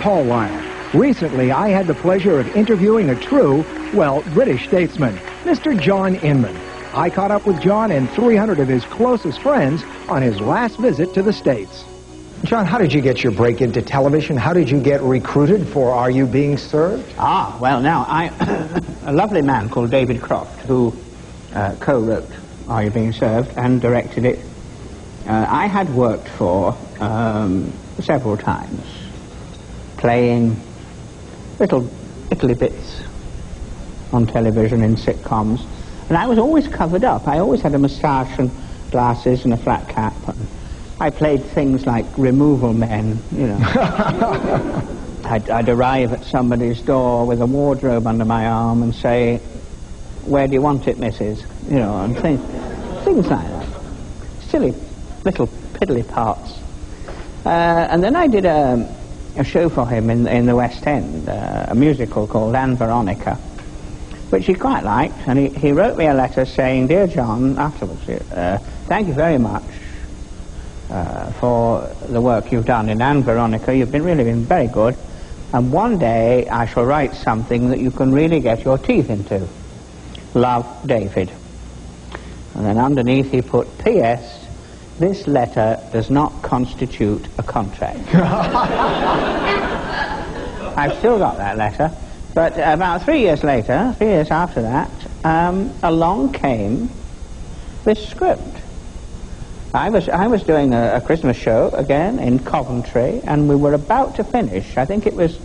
Paul Lyle. Recently, I had the pleasure of interviewing a true, well, British statesman, Mr. John Inman. I caught up with John and 300 of his closest friends on his last visit to the States. John, how did you get your break into television? How did you get recruited for Are You Being Served? Well, now, a lovely man called David Croft, who co-wrote Are You Being Served and directed it, I had worked for several times, playing little bits on television in sitcoms, and I was always covered up. I always had a moustache and glasses and a flat cap. And I played things like removal men, you know. I'd arrive at somebody's door with a wardrobe under my arm and say, "Where do you want it, missus?" You know, and things like that. Silly little piddly parts. And then I did a show for him in the West End, a musical called Anne Veronica, which he quite liked, and he wrote me a letter saying, "Dear John," afterwards, "thank you very much for the work you've done in Anne Veronica. You've really been very good, and one day I shall write something that you can really get your teeth into. Love, David." And then underneath he put, "P.S. This letter does not constitute a contract." I've still got that letter. But about 3 years later, 3 years after that, along came this script. I was doing a Christmas show again in Coventry, and we were about to finish. I think it was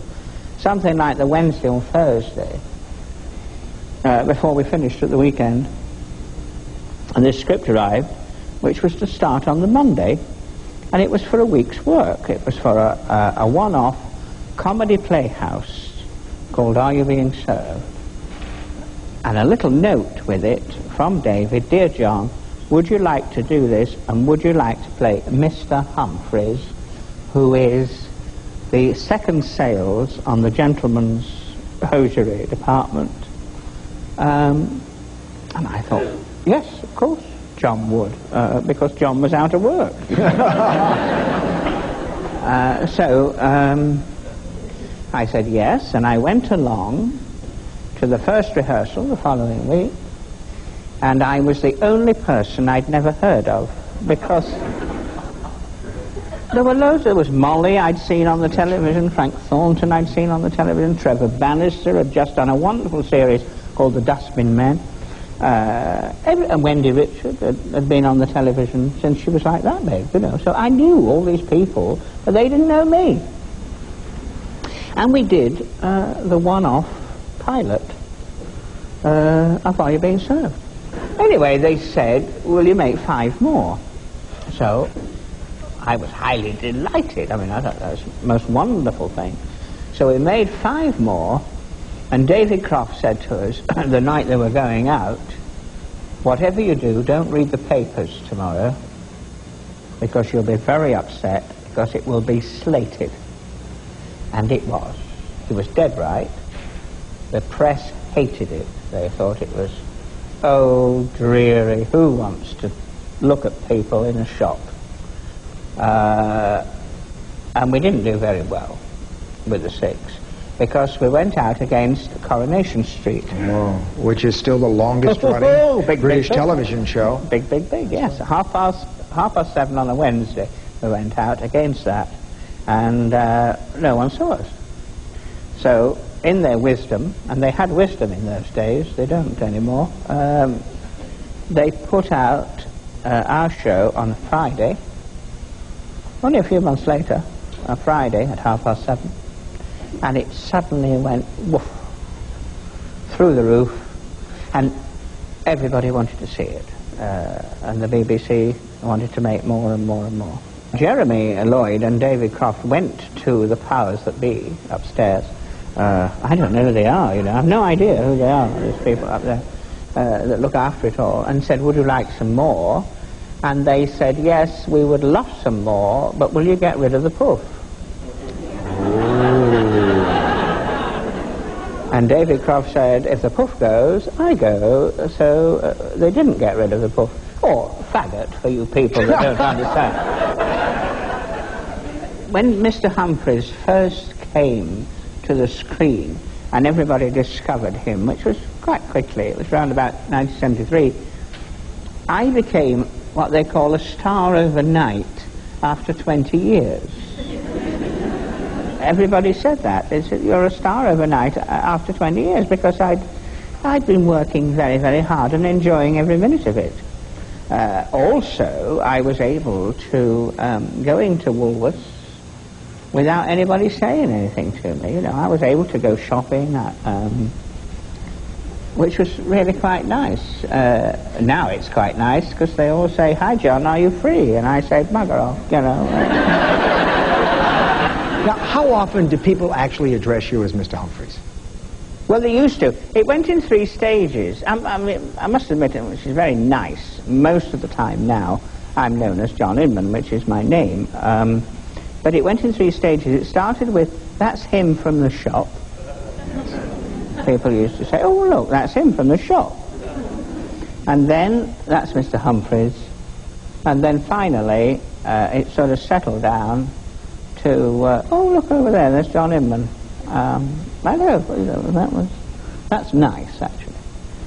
something like the Wednesday or Thursday before we finished at the weekend. And this script arrived, which was to start on the Monday, and it was for a week's work. It was for a one-off comedy playhouse called Are You Being Served? And a little note with it from David: "Dear John, would you like to do this, and would you like to play Mr. Humphreys, who is the second sales on the gentleman's hosiery department?" And I thought, yes, of course John would, because John was out of work. So I said yes, and I went along to the first rehearsal the following week, and I was the only person I'd never heard of, because there were loads. There was Molly I'd seen on the television, Frank Thornton I'd seen on the television, Trevor Bannister had just done a wonderful series called The Dustbin Men, and Wendy Richard had been on the television since she was like that big, you know. So I knew all these people, but they didn't know me. And we did the one-off pilot of Are You Being Served? Anyway, they said, "Will you make 5 more?" So I was highly delighted. I mean, I thought that was the most wonderful thing. So we made 5 more, and David Croft said to us the night they were going out, "Whatever you do, don't read the papers tomorrow, because you'll be very upset, because it will be slated." And it was. He was dead right. The press hated it. They thought it was, oh, dreary. Who wants to look at people in a shop? And we didn't do very well with the 6, because we went out against Coronation Street. Whoa. Which is still the longest running British television show. Big, yes. Half past 7 on a Wednesday we went out against that. And no one saw us. So, in their wisdom, and they had wisdom in those days, they don't anymore, they put out our show on a Friday, only a few months later, a Friday at 7:30, and it suddenly went woof, through the roof, and everybody wanted to see it, and the BBC wanted to make more and more and more. Jeremy Lloyd and David Croft went to the powers that be upstairs I don't know who they are, you know. I have no idea who they are, these people up there that look after it all, and said, would you like some more? And they said, yes, we would love some more, but will you get rid of the poof? And David Croft said, if the poof goes, I go, so they didn't get rid of the poof. Or faggot, for you people that don't understand. When Mr. Humphreys first came to the screen, and everybody discovered him, which was quite quickly, it was around about 1973, I became what they call a star overnight after 20 years. Everybody said that. They said, you're a star overnight after 20 years, because I'd been working very, very hard and enjoying every minute of it. Also, I was able to go into Woolworths without anybody saying anything to me. You know, I was able to go shopping, which was really quite nice. Now it's quite nice, because they all say, hi, John, are you free? And I say, bugger off, you know. Now, how often do people actually address you as Mr. Humphreys? Well, they used to. It went in 3 stages. I mean, I must admit, which is very nice. Most of the time now, I'm known as John Inman, which is my name. But it went in 3 stages. It started with, that's him from the shop. People used to say, oh, look, that's him from the shop. And then, that's Mr. Humphreys. And then finally, it sort of settled down to, oh, look over there, there's John Inman. I know, that's nice, actually,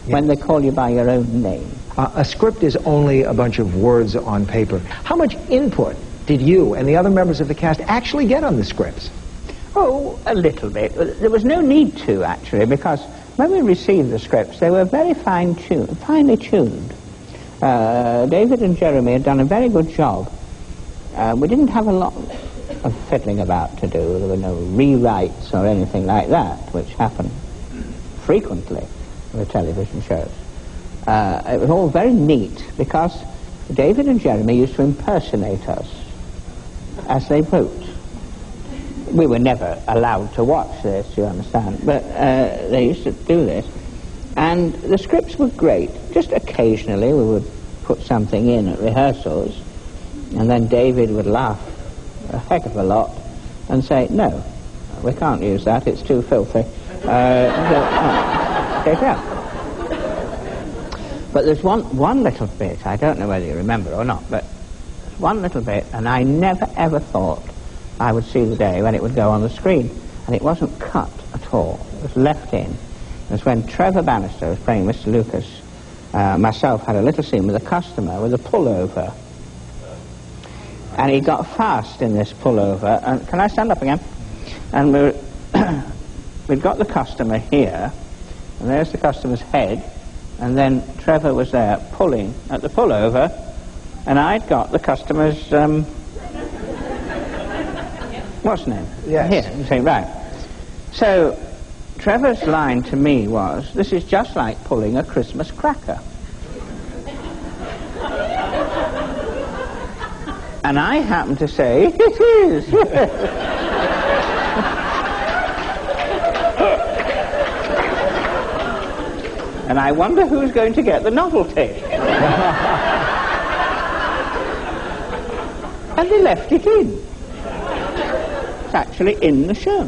yes. When they call you by your own name. A script is only a bunch of words on paper. How much input did you and the other members of the cast actually get on the scripts? Oh, a little bit. There was no need to, actually, because when we received the scripts, they were very finely tuned. David and Jeremy had done a very good job. We didn't have a lot of fiddling about to do. There were no rewrites or anything like that, which happened frequently with television shows. It was all very neat, because David and Jeremy used to impersonate us as they wrote. We were never allowed to watch this, you understand, but they used to do this. And the scripts were great. Just occasionally we would put something in at rehearsals, and then David would laugh a heck of a lot and say, no, we can't use that, it's too filthy. Take it out. But there's one little bit, I don't know whether you remember or not, but one little bit, and I never ever thought I would see the day when it would go on the screen. And it wasn't cut at all, it was left in. It was when Trevor Bannister was playing Mr. Lucas. Myself had a little scene with a customer with a pullover. And he got fast in this pullover. And can I stand up again? And we'd got the customer here, and there's the customer's head, and then Trevor was there pulling at the pullover, and I'd got the customer's, what's his name? Yes. Here, you see, right. So, Trevor's line to me was, this is just like pulling a Christmas cracker. And I happened to say, it is. And I wonder who's going to get the novelty. And they left it in. It's actually in the show.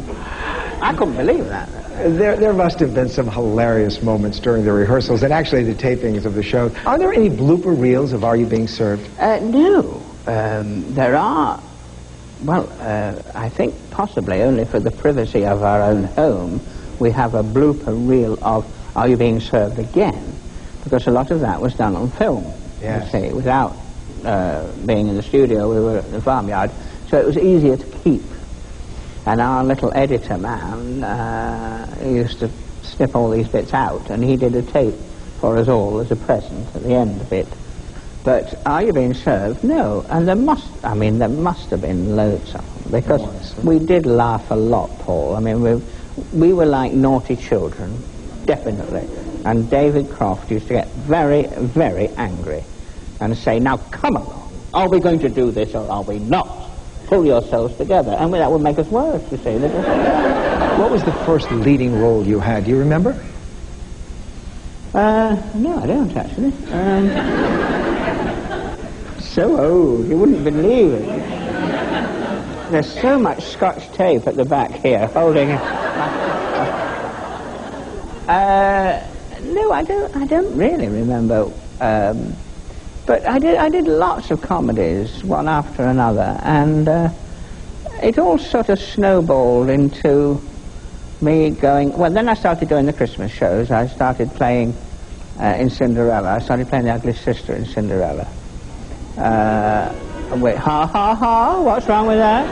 I couldn't believe that. There must have been some hilarious moments during the rehearsals and actually the tapings of the show. Are there any blooper reels of Are You Being Served? No. There are, well, I think possibly only for the privacy of our own home, we have a blooper reel of Are You Being Served Again? Because a lot of that was done on film, yes. You see, without being in the studio. We were at the farmyard, so it was easier to keep. And our little editor man used to snip all these bits out, and he did a tape for us all as a present at the end of it. But Are You Being Served? No. And there must have been loads of them, because we did laugh a lot, Paul. I mean, we were like naughty children, definitely. And David Croft used to get very, very angry and say, now come along, are we going to do this or are we not? pull yourselves together, and that would make us worse, you see. What was the first leading role you had? Do you remember? No, I don't, actually. So old, you wouldn't believe it. There's so much Scotch tape at the back here, holding it. No, I don't really remember. But I did lots of comedies, one after another, and it all sort of snowballed into me going... Well, then I started doing the Christmas shows. I started playing in Cinderella. I started playing the ugly sister in Cinderella. Wait, ha, ha, ha, what's wrong with that?